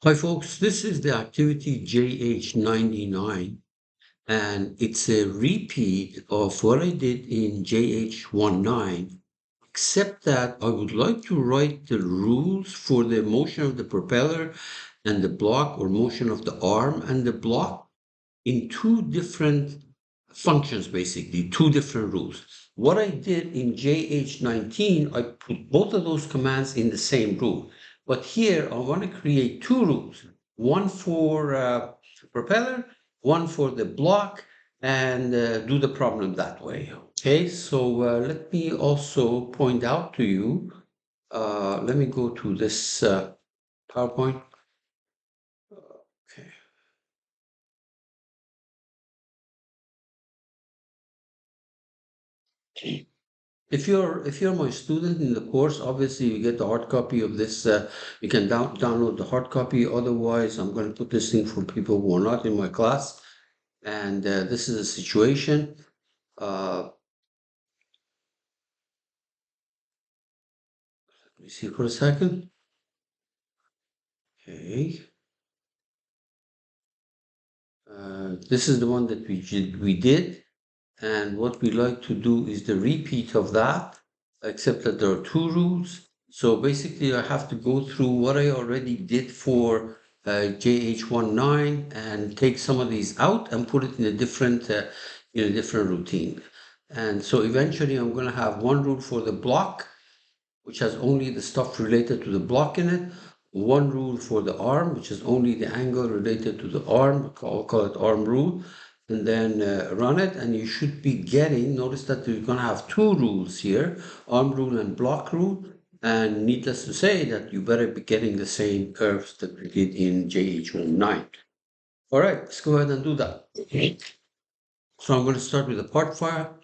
Hi folks, this is the activity JH99 and it's a repeat of what I did in JH19, except that I would like to write the rules for the motion of the propeller and the block, or motion of the arm and the block, in two different functions, basically, two different rules. What I did in JH19, I put both of those commands in the same rule. But here I want to create two rules, one for propeller, one for the block, and do the problem that way. Okay, so let me also point out to you, let me go to this PowerPoint. Okay. If you're my student in the course, obviously you get the hard copy of this. You can download the hard copy. Otherwise, I'm going to put this thing for people who are not in my class. And this is a situation. Let me see for a second. Okay. This is the one that we did. And what we like to do is the repeat of that, except that there are two rules. So basically, I have to go through what I already did for JH19 and take some of these out and put it in a different routine. And so eventually, I'm going to have one rule for the block, which has only the stuff related to the block in it. One rule for the arm, which is only the angle related to the arm. I'll call it arm rule. And then run it, and you should be getting, notice that you're going to have two rules here, arm rule and block rule. And needless to say that you better be getting the same curves that we did in JH19. All right, let's go ahead and do that. So I'm going to start with the part file.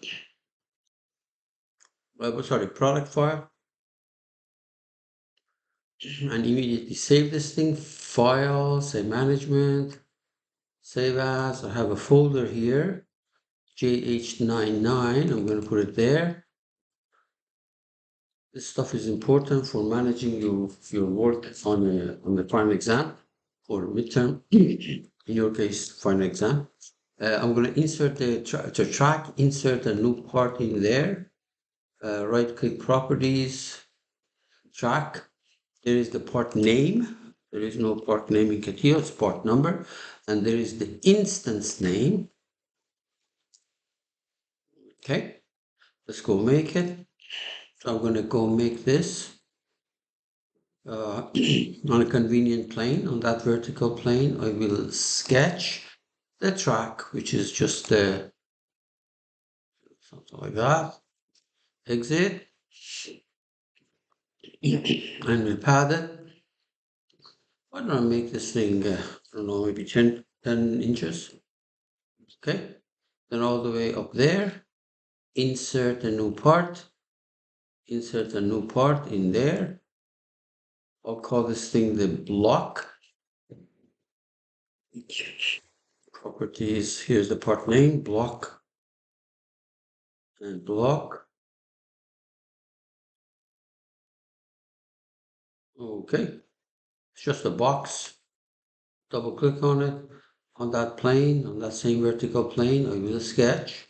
Sorry, product file. And immediately save this thing, file, say management, save as. I have a folder here, JH99, I'm going to put it there. This stuff is important for managing your work on the final exam or midterm, in your case, final exam. I'm going to insert the track, insert a new part in there, right click properties, track. There is the part name. There is no part name in Catia, it's part number. And there is the instance name. Okay, let's go make it. So I'm going to go make this on a convenient plane. On that vertical plane, I will sketch the track, which is just something like that. Exit. And we'll pad it. Why don't I make this thing, I don't know, maybe 10 inches. Okay, then all the way up there, insert a new part, insert a new part in there. I'll call this thing the block. Properties, here's the part name, block, and block. Okay, it's just a box. Double click on it. On that plane, on that same vertical plane, I will sketch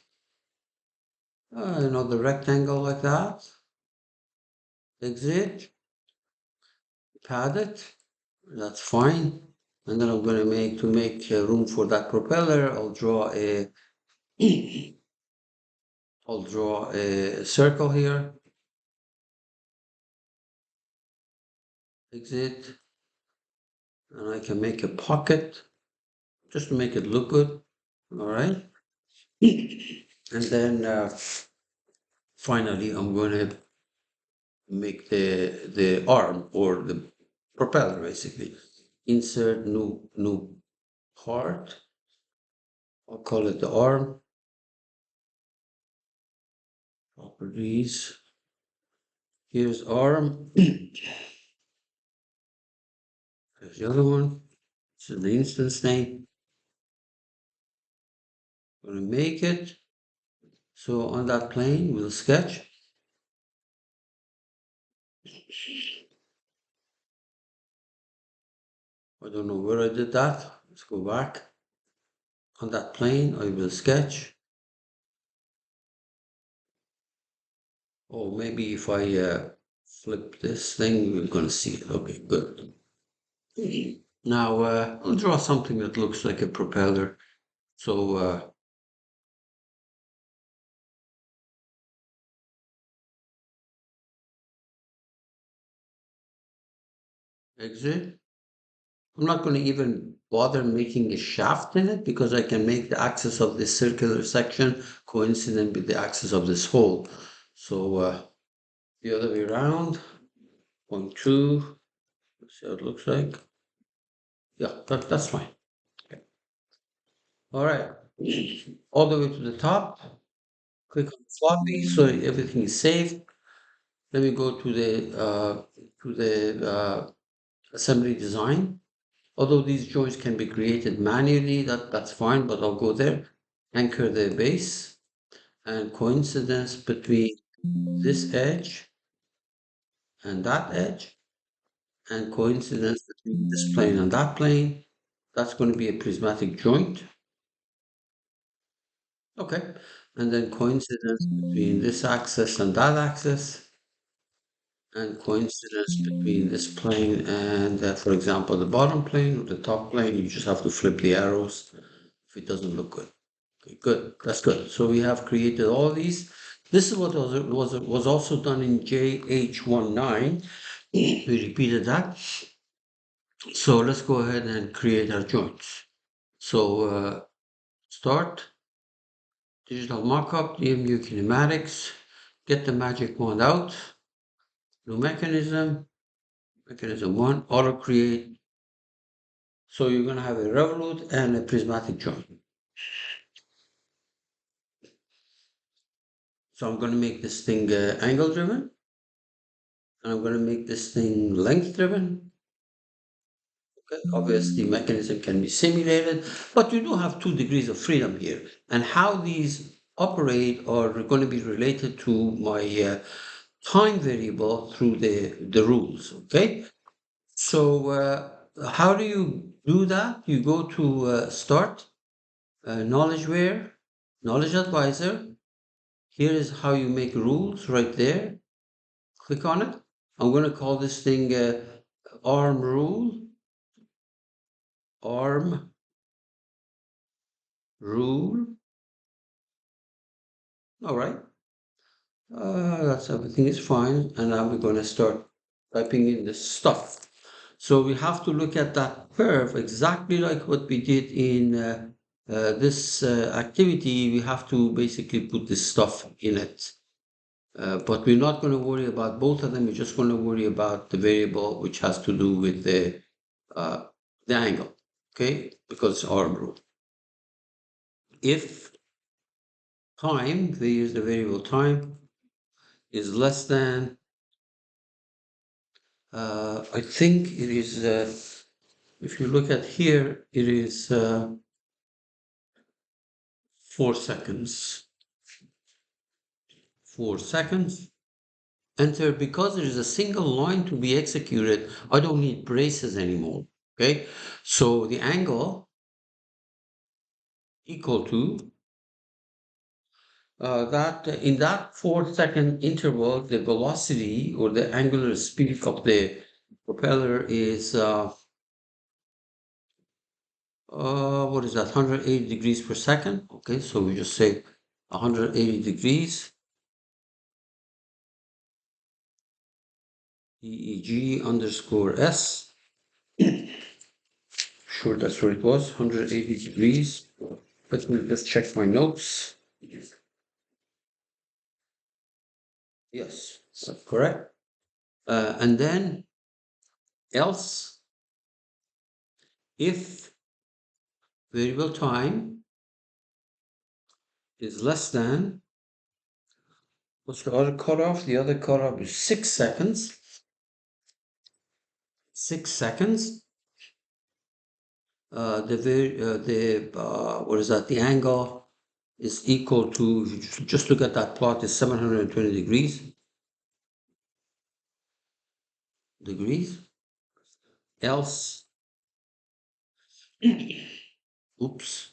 another rectangle like that. Exit, pad it, that's fine. And then I'm going to make room for that propeller. I'll draw a circle here. Exit, and I can make a pocket just to make it look good. All right. And then finally, I'm going to make the arm or the propeller, basically. Insert new part. I'll call it the arm. Properties. Here's arm. There's the other one. So the instance name. I'm going to make it. So on that plane, we'll sketch. I don't know where I did that. Let's go back. On that plane, I will sketch. Oh, maybe if I flip this thing, we're gonna see it. Okay, good. Now, I'll draw something that looks like a propeller. So, exit. I'm not going to even bother making a shaft in it because I can make the axis of this circular section coincident with the axis of this hole. So, the other way around, 0.2, let's see how it looks like. Yeah, that's fine. Okay. All right, all the way to the top. Click on floppy so everything is saved. Let me go to the assembly design. Although these joints can be created manually, that's fine, but I'll go there. Anchor the base and coincidence between this edge and that edge and coincidence between this plane and that plane. That's going to be a prismatic joint. Okay. And then coincidence between this axis and that axis and coincidence between this plane and, for example, the bottom plane or the top plane. You just have to flip the arrows if it doesn't look good. Okay, good. That's good. So we have created all these. This is what was also done in JH19. We repeated that. So let's go ahead and create our joints. So start digital markup, DMU kinematics, get the magic wand out, new mechanism, mechanism one, auto create. So you're going to have a revolute and a prismatic joint. So I'm going to make this thing angle driven. And I'm going to make this thing length driven. Okay, obviously, mechanism can be simulated, but you do have 2 degrees of freedom here. And how these operate are going to be related to my time variable through the rules. Okay, so how do you do that? You go to start, knowledgeware, knowledge advisor. Here is how you make rules right there. Click on it. I'm going to call this thing arm rule, arm rule. All right. That's everything is fine. And now we're going to start typing in the stuff. So we have to look at that curve exactly like what we did in this activity. We have to basically put this stuff in it. But we're not going to worry about both of them. We're just going to worry about the variable which has to do with the angle. Okay, because it's arm rule. If time, we use the variable time, is less than, I think it is, if you look at here, it is 4 seconds. 4 seconds. Enter. Because there is a single line to be executed, I don't need braces anymore. Okay, so the angle equal to that in that 4 second interval, the velocity or the angular speed of the propeller is what is that? 180 degrees per second. Okay, so we just say 180 degrees. EEG underscore S. Sure, that's where it was. 180 degrees. Let me just check my notes. Yes, that's correct. And then else if variable time is less than, what's the other cutoff? The other cutoff is 6 seconds. 6 seconds. What is that? The angle is equal to, if you just look at that plot, is 720 degrees. Else Oops.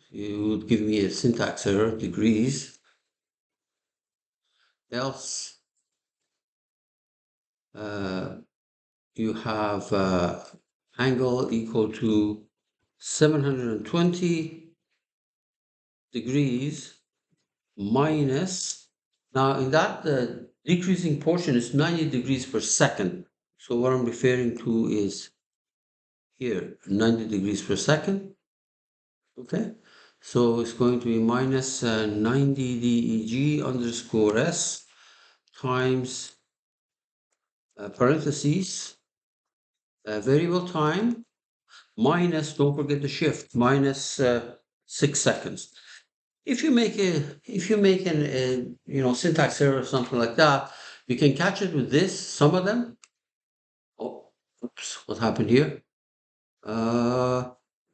You would give me a syntax error, degrees. Else, uh, you have angle equal to 720 degrees minus, now in that decreasing portion is 90 degrees per second. So what I'm referring to is here, 90 degrees per second. Okay, so it's going to be minus 90 deg underscore s times parentheses variable time minus, don't forget the shift, minus 6 seconds. If you make a syntax error or something like that, you can catch it with this. Some of them. Oh, oops! What happened here?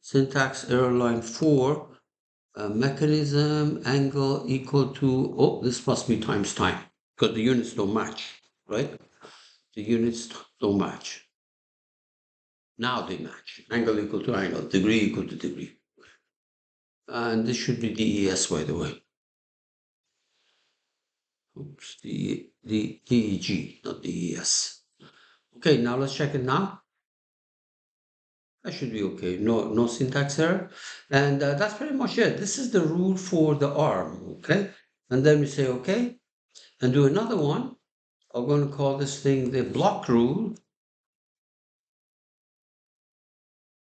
Syntax error line 4. Mechanism angle equal to. Oh, this must be times time because the units don't match, right? The units don't match. Now they match. Angle equal to angle. Degree equal to degree. And this should be DES, by the way. Oops, DEG, not DES. Okay, now let's check it now. That should be okay. No syntax error. And that's pretty much it. This is the rule for the arm, okay? And then we say okay, and do another one. I'm going to call this thing the block rule.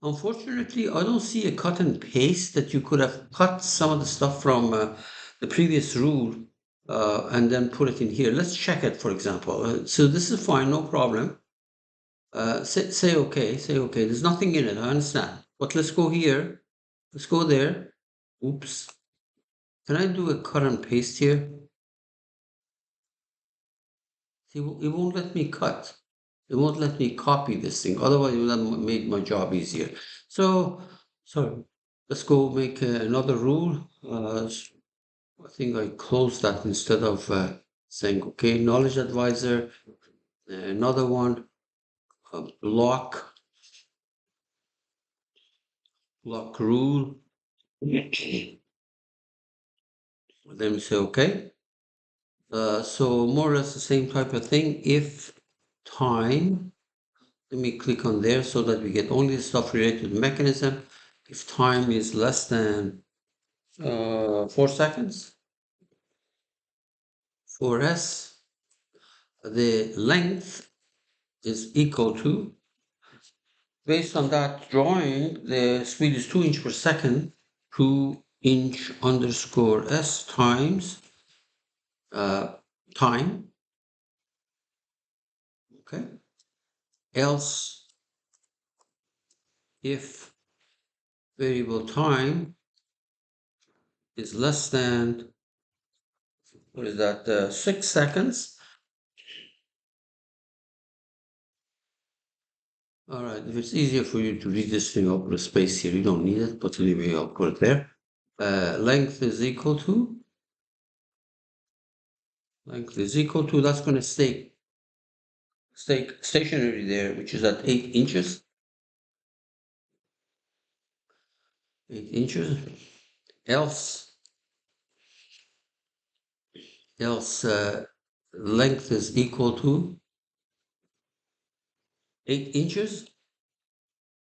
Unfortunately, I don't see a cut and paste that you could have cut some of the stuff from the previous rule and then put it in here. Let's check it, for example. So this is fine, no problem. Say okay, say okay. There's nothing in it, I understand. But let's go here. Let's go there. Oops. Can I do a cut and paste here? See, it won't let me cut. It won't let me copy this thing. Otherwise, it would have made my job easier. So, sorry. Let's go make another rule. I think I closed that instead of saying, okay, knowledge advisor, another one, block rule. Then we say, okay. So more or less the same type of thing. If time, let me click on there so that we get only the stuff related to the mechanism. If time is less than 4 seconds, for s, the length is equal to, based on that drawing, the speed is 2 inch per second, 2 inch underscore s times time, okay? Else, if variable time is less than, what is that, 6 seconds. All right, if it's easier for you to read this thing, I'll put a space here. You don't need it, but anyway, I'll put it there. Length is equal to, that's going to stay stationary there, which is at 8 inches. 8 inches. Else length is equal to 8 inches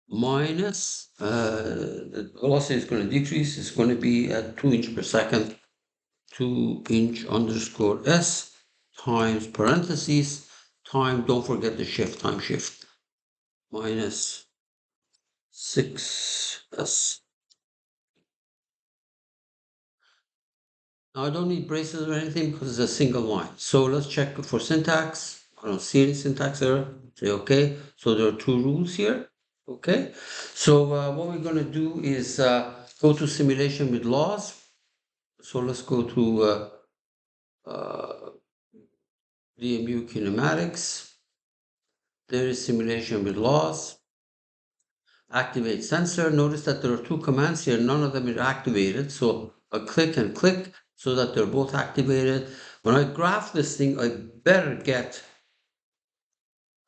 minus the velocity is going to decrease. It's going to be at 2 inch per second, 2 inch underscore s times parentheses time. Don't forget the shift, time shift, minus 6s. Now I don't need braces or anything because it's a single line. So let's check for syntax. I don't see any syntax error. Say okay. So there are 2 rules here. Okay. So what we're going to do is go to simulation with laws. So let's go to DMU kinematics. There is simulation with laws. Activate sensor. Notice that there are 2 commands here. None of them are activated. So I click and click so that they're both activated. When I graph this thing, I better get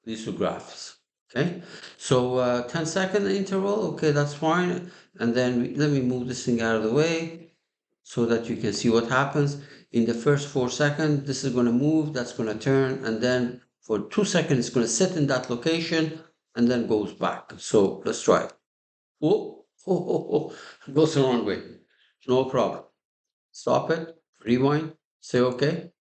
these 2 graphs. Okay, so 10-second interval, okay, that's fine. And then let me move this thing out of the way so that you can see what happens. In the first 4 seconds, this is going to move, that's going to turn, and then for 2 seconds, it's going to sit in that location and then goes back. So let's try it. Oh, oh, oh, oh, goes the wrong way. No problem. Stop it, rewind, say okay.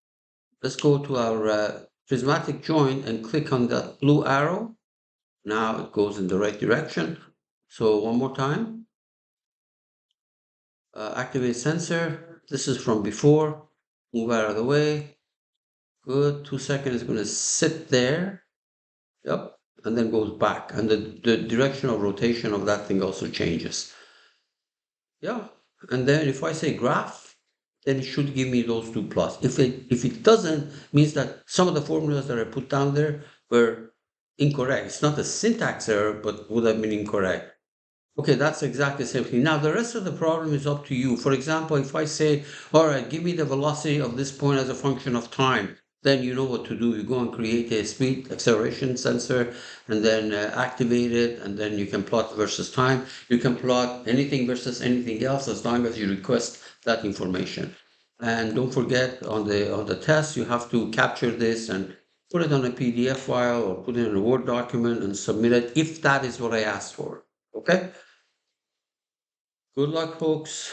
Let's go to our prismatic joint and click on that blue arrow. Now it goes in the right direction. So one more time, activate sensor. This is from before. Move out of the way. Good. 2 seconds is going to sit there. Yep. And then goes back. And the direction of rotation of that thing also changes. Yeah. And then if I say graph, then it should give me those two plots. If it doesn't, means that some of the formulas that I put down there were incorrect. It's not a syntax error, but would have been incorrect. Okay, that's exactly the same thing. Now, the rest of the problem is up to you. For example, if I say, all right, give me the velocity of this point as a function of time, then you know what to do. You go and create a speed acceleration sensor and then activate it, and then you can plot versus time. You can plot anything versus anything else as long as you request that information. And don't forget on the test, you have to capture this and put it on a PDF file or put it in a Word document and submit it if that is what I asked for. Okay? Good luck, folks.